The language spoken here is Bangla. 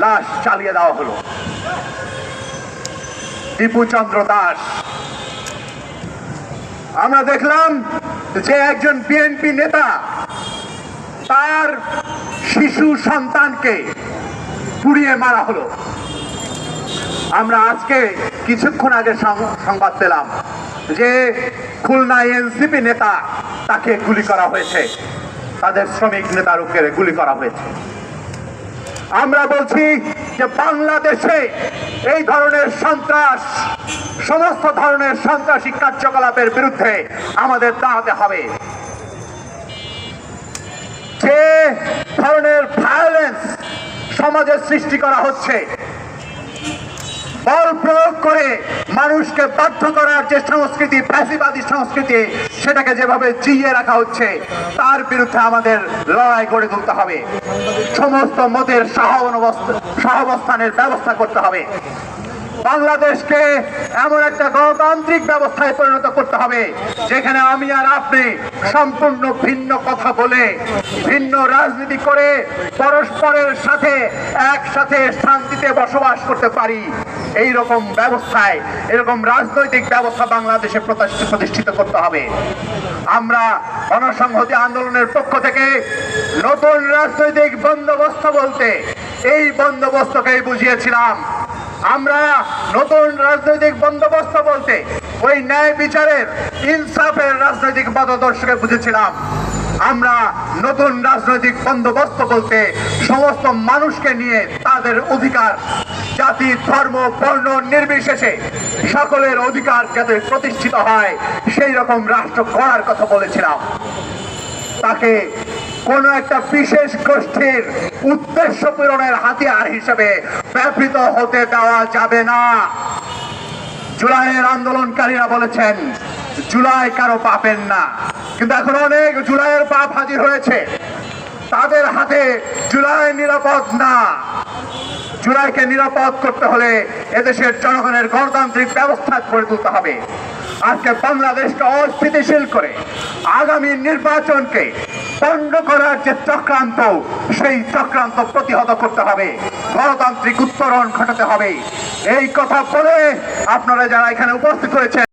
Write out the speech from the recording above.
লাশ চালিয়ে দেওয়া হলো। টিপু চন্দ্র দাস, আমরা দেখলাম যে একজন বিএনপি নেতা তার শিশু সন্তানকে পুড়িয়ে মারা হলো। আমরা আজকে কিছুক্ষণ আগে সংবাদ পেলাম যে খুলনা এনসিপি নেতা তাকে গুলি করা হয়েছে, তাদের শ্রমিক নেতার উপরে গুলি করা হয়েছে। আমরা বলছি যে বাংলাদেশে এই ধরনের সন্ত্রাস, সমস্ত ধরনের সন্ত্রাসী কার্যকলাপের বিরুদ্ধে আমাদের দাঁড়াতে হবে। যে ধরনের ভায়োলেন্স সমাজে সৃষ্টি করা হচ্ছে, বল প্রয়োগ করে মানুষকে বাধ্য করার যে সংস্কৃতি, ফ্যাসিবাদী সংস্কৃতি, সেটাকে যেভাবে জিইয়ে রাখা হচ্ছে, তার বিরুদ্ধে আমাদের লড়াই গড়ে তুলতে হবে। সমস্ত মতের সহাবস্থানের ব্যবস্থা করতে হবে। বাংলাদেশকে এমন একটা গণতান্ত্রিক ব্যবস্থায় পরিণত করতে হবে যেখানে আমি আর আপনি সম্পূর্ণ ভিন্ন কথা বলে, ভিন্ন রাজনীতি করে পরস্পরের সাথে একসাথে শান্তিতে বসবাস করতে পারি। এই রকম ব্যবস্থায়, এরকম রাজনৈতিক ব্যবস্থা বাংলাদেশে প্রতিষ্ঠিত করতে হবে। আমরা গণসংহতি আন্দোলনের পক্ষ থেকে নতুন রাজনৈতিক বন্দোবস্ত বলতে এই বন্দোবস্তকেই বুঝিয়েছিলাম। আমরা নতুন রাজনৈতিক বন্দোবস্ত বলতে ওই ন্যায় বিচারের, ইনসাফের রাজনৈতিক মতাদর্শকে বুঝেছিলাম। আমরা নতুন রাজনৈতিক বন্দোবস্ত বলতে সমস্ত মানুষকে নিয়ে তাদের অধিকার, জাতি, ধর্ম, বর্ণ নির্বিশেষে সকলের অধিকার যাতে প্রতিষ্ঠিত হয় সেই রকম রাষ্ট্র গড়ার কথা বলেছিলাম। তাকে কোন একটা বিশেষ গোষ্ঠীর উদ্দেশ্য পূরণের হাতিয়ার হিসেবে ব্যবহৃত হতে দেওয়া যাবে না। জুলাইয়ের আন্দোলনকারীরা বলেছেন জুলাই কারো পাপের না, কিন্তু এখন অনেক জুলাইয়ের পাপ হাজির হয়েছে। তাদের হাতে জুলাই নিরাপদ না। জুলাইকে নিরাপদ করতে হলে এদেশের জনগণের গণতান্ত্রিক ব্যবস্থা গড়ে তুলতে হবে। আজকে বাংলাদেশকে অস্থিতিশীল করে আগামী নির্বাচনকে পণ্ড করার যে চক্রান্ত, সেই চক্রান্ত প্রতিহত করতে হবে, গণতান্ত্রিক উত্তরণ ঘটাতে হবে। এই কথা বলে আপনারা যারা এখানে উপস্থিত হয়েছেন